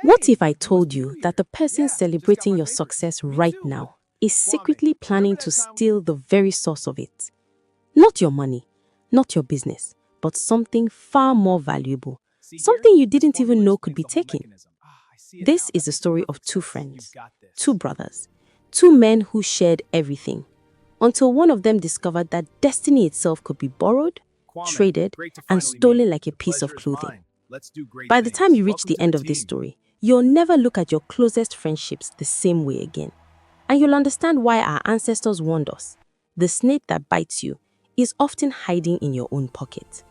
What if I told you that the person celebrating your success right now is secretly planning to steal the very source of it? Not your money, not your business, but something far more valuable, something you didn't even know could be taken. This is the story of two friends, two brothers, two men who shared everything, until one of them discovered that destiny itself could be borrowed, traded, and stolen like a piece of clothing. By the time you reach the end of this story, you'll never look at your closest friendships the same way again. And you'll understand why our ancestors warned us. The snake that bites you is often hiding in your own pocket.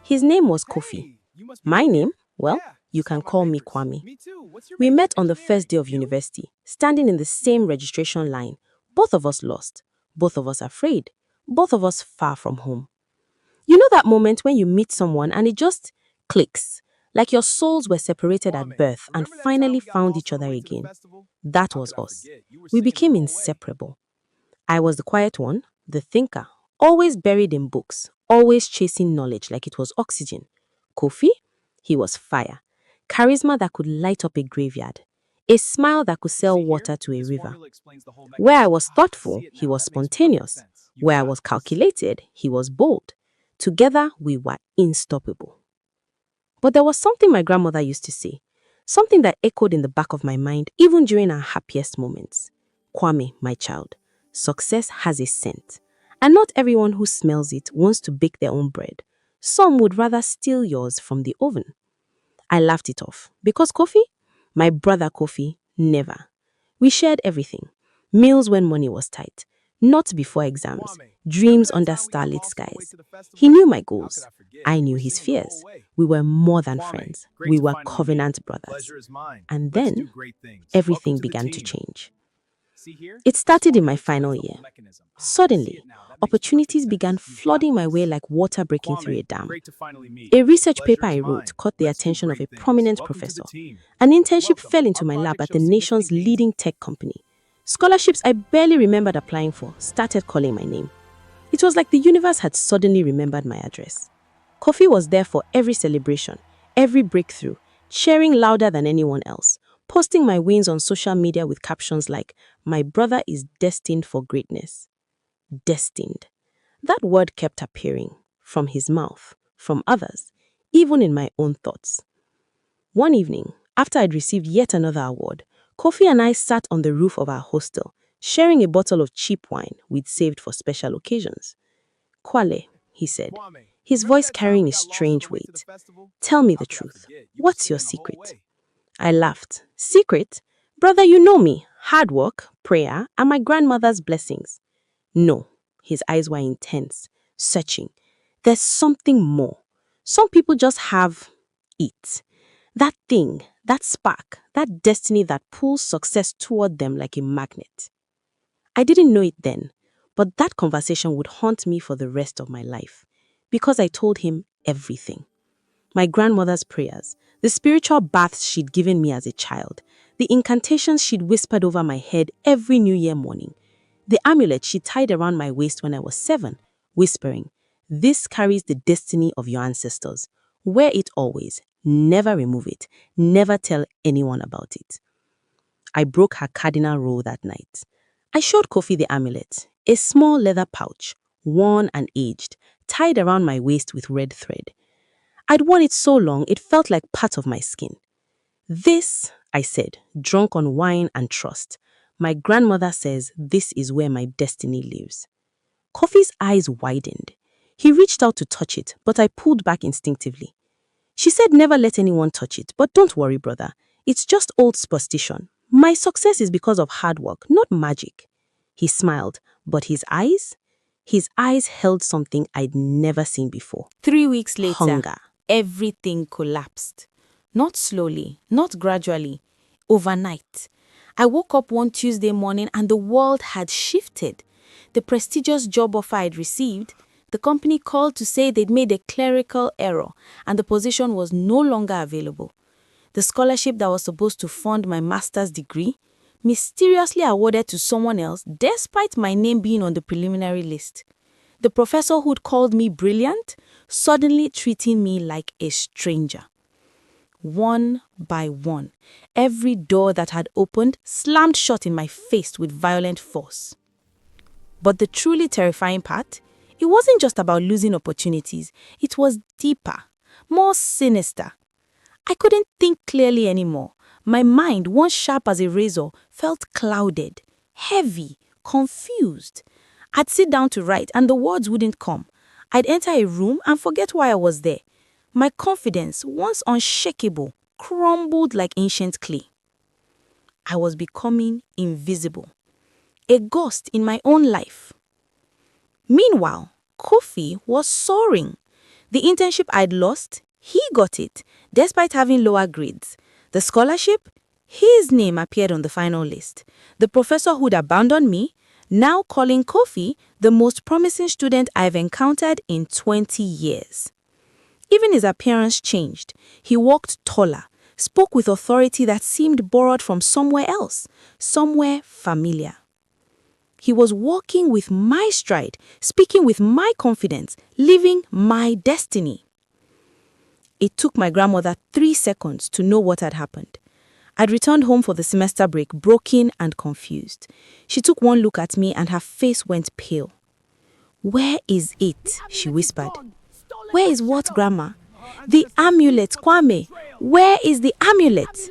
His name was Kofi. My name? Well, you can call me Kwame. We met on the first day of university, standing in the same registration line. Both of us lost, both of us afraid, both of us far from home. You know that moment when you meet someone and it just clicks, like your souls were separated at birth and finally found each other again? That was us. We became inseparable. I was the quiet one, the thinker, always buried in books, always chasing knowledge like it was oxygen. Kofi? He was fire. Charisma that could light up a graveyard. A smile that could sell water to a river. Where I was thoughtful, he was spontaneous. Where I was calculated, he was bold. Together, we were unstoppable. But there was something my grandmother used to say, something that echoed in the back of my mind even during our happiest moments. Kwame, my child, success has a scent, and not everyone who smells it wants to bake their own bread. Some would rather steal yours from the oven. I laughed it off because Kofi, my brother Kofi, never. We shared everything. Meals when money was tight. Not before exams. Dreams under starlit skies. He knew my goals. I knew his fears. We were more than friends. We were covenant brothers. And then, everything began to change. It started in my final year. Suddenly, opportunities began flooding my way like water breaking through a dam. A research paper I wrote caught the attention of a prominent professor. An internship fell into my lap at the nation's leading tech company. Scholarships I barely remembered applying for started calling my name. It was like the universe had suddenly remembered my address. Kofi was there for every celebration, every breakthrough, cheering louder than anyone else, posting my wins on social media with captions like, "My brother is destined for greatness." Destined. That word kept appearing, from his mouth, from others, even in my own thoughts. One evening, after I'd received yet another award, Kofi and I sat on the roof of our hostel, sharing a bottle of cheap wine we'd saved for special occasions. "Kwale," he said, his voice carrying a strange weight. "Tell me the truth. What's your secret?" I laughed. "Secret? Brother, you know me. Hard work, prayer, and my grandmother's blessings." "No." His eyes were intense, searching. "There's something more. Some people just have it. That thing, that spark, that destiny that pulls success toward them like a magnet." I didn't know it then, but that conversation would haunt me for the rest of my life, because I told him everything. My grandmother's prayers, the spiritual baths she'd given me as a child, the incantations she'd whispered over my head every New Year morning, the amulet she tied around my waist when I was 7, whispering, "This carries the destiny of your ancestors. Wear it always. Never remove it. Never tell anyone about it." I broke her cardinal rule that night. I showed Kofi the amulet, a small leather pouch, worn and aged, tied around my waist with red thread. I'd worn it so long it felt like part of my skin. "This," I said, drunk on wine and trust, "my grandmother says this is where my destiny lives." Kofi's eyes widened. He reached out to touch it, but I pulled back instinctively. "She said never let anyone touch it, but don't worry, brother. It's just old superstition. My success is because of hard work, not magic." He smiled, but his eyes? His eyes held something I'd never seen before. 3 weeks later, Hunger. everything collapsed. Not slowly, not gradually, overnight. I woke up one Tuesday morning and the world had shifted. The prestigious job offer I'd received, the company called to say they'd made a clerical error and the position was no longer available. The scholarship that was supposed to fund my master's degree, mysteriously awarded to someone else despite my name being on the preliminary list. The professor who'd called me brilliant, suddenly treating me like a stranger. One by one, every door that had opened slammed shut in my face with violent force. But the truly terrifying part, it wasn't just about losing opportunities, it was deeper, more sinister. I couldn't think clearly anymore. My mind, once sharp as a razor, felt clouded, heavy, confused. I'd sit down to write and the words wouldn't come. I'd enter a room and forget why I was there. My confidence, once unshakable, crumbled like ancient clay. I was becoming invisible, a ghost in my own life. Meanwhile, Kofi was soaring. The internship I'd lost, he got it, despite having lower grades. The scholarship, his name appeared on the final list. The professor who'd abandoned me, now calling Kofi the most promising student I've encountered in 20 years. Even his appearance changed. He walked taller, spoke with authority that seemed borrowed from somewhere else, somewhere familiar. He was walking with my stride, speaking with my confidence, living my destiny. It took my grandmother 3 seconds to know what had happened. I'd returned home for the semester break, broken and confused. She took one look at me and her face went pale. "Where is it?" she whispered. "Where is what, Grandma?" "The amulet, Kwame. Where is the amulet?"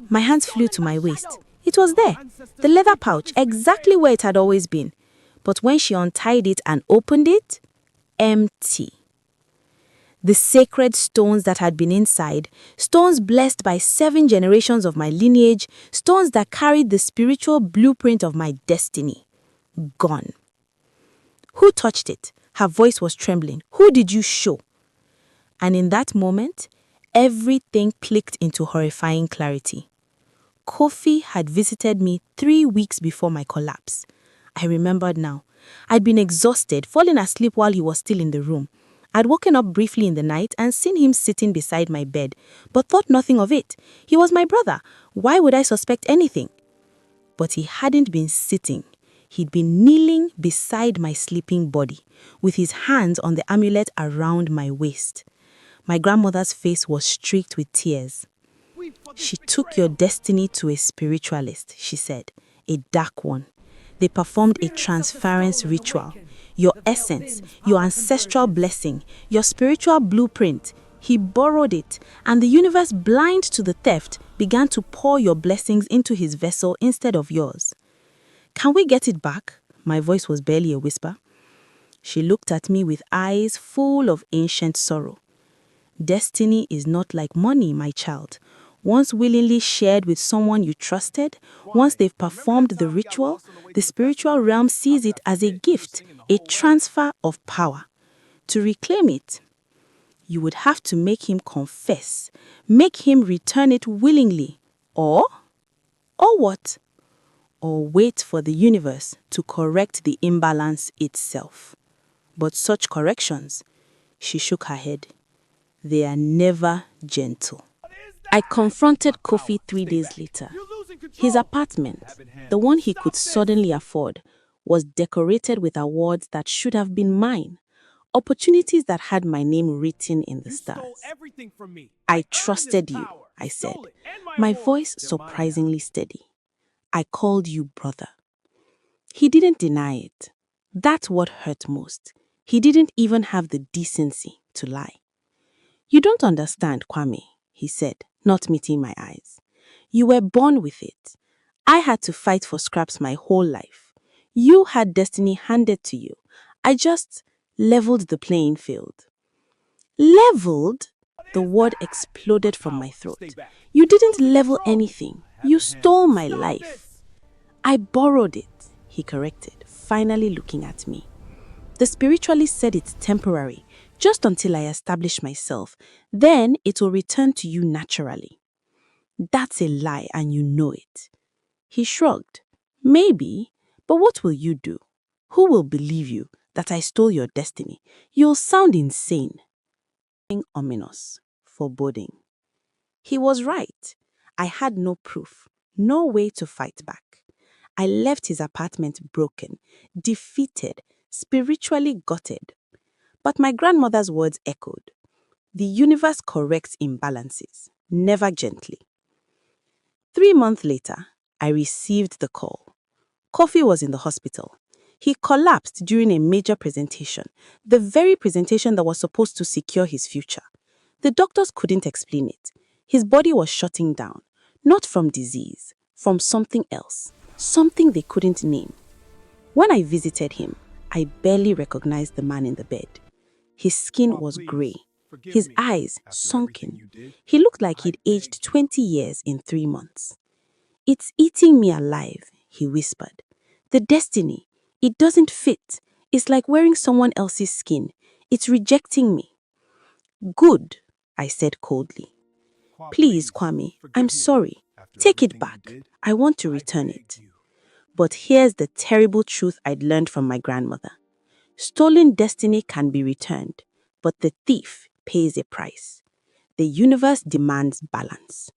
My hands flew to my waist. It was there, the leather pouch, exactly where it had always been. But when she untied it and opened it, empty. The sacred stones that had been inside, stones blessed by 7 generations of my lineage, stones that carried the spiritual blueprint of my destiny, gone. "Who touched it?" Her voice was trembling. "Who did you show?" And in that moment, everything clicked into horrifying clarity. Kofi had visited me 3 weeks before my collapse. I remembered now. I'd been exhausted, falling asleep while he was still in the room. I'd woken up briefly in the night and seen him sitting beside my bed, but thought nothing of it. He was my brother. Why would I suspect anything? But he hadn't been sitting. He'd been kneeling beside my sleeping body, with his hands on the amulet around my waist. My grandmother's face was streaked with tears. "She took your destiny to a spiritualist," she said, "a dark one. They performed a transference ritual. Your essence, your ancestral blessing, your spiritual blueprint. He borrowed it, and the universe, blind to the theft, began to pour your blessings into his vessel instead of yours. Can we get it back?" My voice was barely a whisper. She looked at me with eyes full of ancient sorrow. "Destiny is not like money, my child. Once willingly shared with someone you trusted, once they've performed the ritual, the spiritual realm sees it as a gift, a transfer of power. To reclaim it, you would have to make him confess, make him return it willingly, or what? Or wait for the universe to correct the imbalance itself. But such corrections," she shook her head, "they are never gentle." I confronted Kofi 3 days later. His apartment, the one he could suddenly afford, was decorated with awards that should have been mine, opportunities that had my name written in the stars. "I trusted you," I said, my voice surprisingly steady. "I called you brother." He didn't deny it. That's what hurt most. He didn't even have the decency to lie. "You don't understand, Kwame," he said, not meeting my eyes. "You were born with it. I had to fight for scraps my whole life. You had destiny handed to you. I just leveled the playing field." "Leveled?" The word exploded from my throat. "You didn't level anything. You stole my life." "I borrowed it," he corrected, finally looking at me. "The spiritualist said it's temporary, just until I establish myself. Then it will return to you naturally." "That's a lie and you know it." He shrugged. "Maybe, but what will you do? Who will believe you that I stole your destiny? You'll sound insane." Ominous, foreboding. He was right. I had no proof, no way to fight back. I left his apartment broken, defeated, spiritually gutted. But my grandmother's words echoed. The universe corrects imbalances. never gently. 3 months later, I received the call. Kofi was in the hospital. He collapsed during a major presentation, the very presentation that was supposed to secure his future. The doctors couldn't explain it. His body was shutting down, not from disease, from something else, something they couldn't name. When I visited him, I barely recognized the man in the bed. His skin was gray, his eyes sunken. He looked like he'd aged 20 years in 3 months. "It's eating me alive," he whispered. "The destiny, it doesn't fit. It's like wearing someone else's skin. It's rejecting me." "Good," I said coldly. "Please, Kwame, I'm sorry. Take it back. I want to return it." But here's the terrible truth I'd learned from my grandmother. Stolen destiny can be returned, but the thief pays a price. The universe demands balance.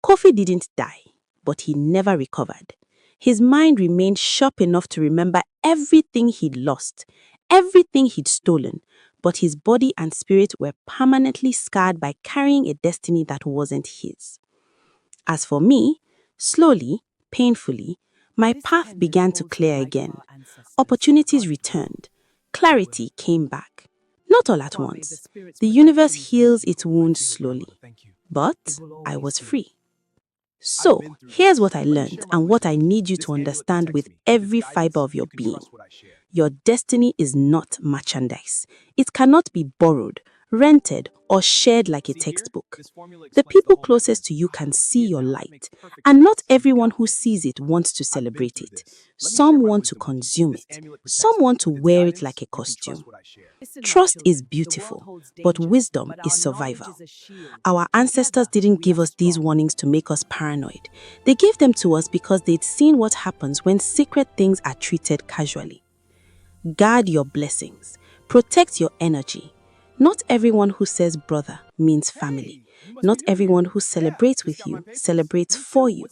Kofi didn't die, but he never recovered. His mind remained sharp enough to remember everything he'd lost, everything he'd stolen, but his body and spirit were permanently scarred by carrying a destiny that wasn't his. As for me, slowly, painfully, my path began to clear again. Opportunities returned. Clarity came back. Not all at once. The universe heals its wounds slowly. But I was free. So, here's what I learned and what I need you to understand with every fiber of your being. Your destiny is not merchandise. It cannot be borrowed, rented, or shared like a textbook. The people closest to you can see your light, and not everyone who sees it wants to celebrate it. Some want to consume it. Some want to wear it like a costume. Trust is beautiful, but wisdom is survival. Our ancestors didn't give us these warnings to make us paranoid. They gave them to us because they'd seen what happens when sacred things are treated casually. Guard your blessings. Protect your energy. Not everyone who says brother means family. Not everyone who celebrates with you celebrates for you.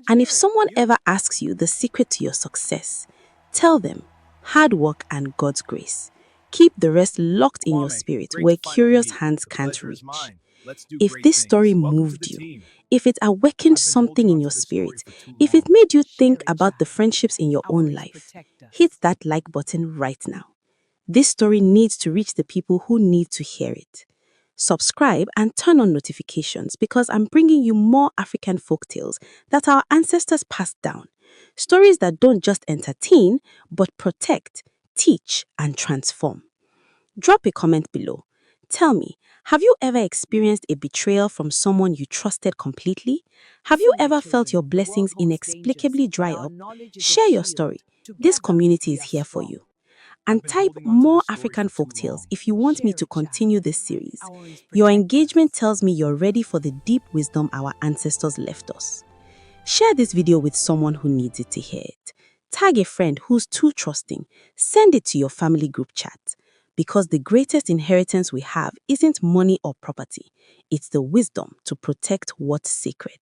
And if someone ever asks you the secret to your success, tell them hard work and God's grace. Keep the rest locked in your spirit where curious hands can't reach. If this story moved you, if it awakened something in your spirit, if it made you think about the friendships in your own life, hit that like button right now. This story needs to reach the people who need to hear it. Subscribe and turn on notifications because I'm bringing you more African folktales that our ancestors passed down. Stories that don't just entertain, but protect, teach, and transform. Drop a comment below. Tell me, have you ever experienced a betrayal from someone you trusted completely? Have you ever felt your blessings inexplicably dry up? Share your story. This community is here for you. And type more African folktales if you want me to continue this series. Your engagement tells me you're ready for the deep wisdom our ancestors left us. Share this video with someone who needs it to hear it. Tag a friend who's too trusting. Send it to your family group chat. Because the greatest inheritance we have isn't money or property. It's the wisdom to protect what's sacred.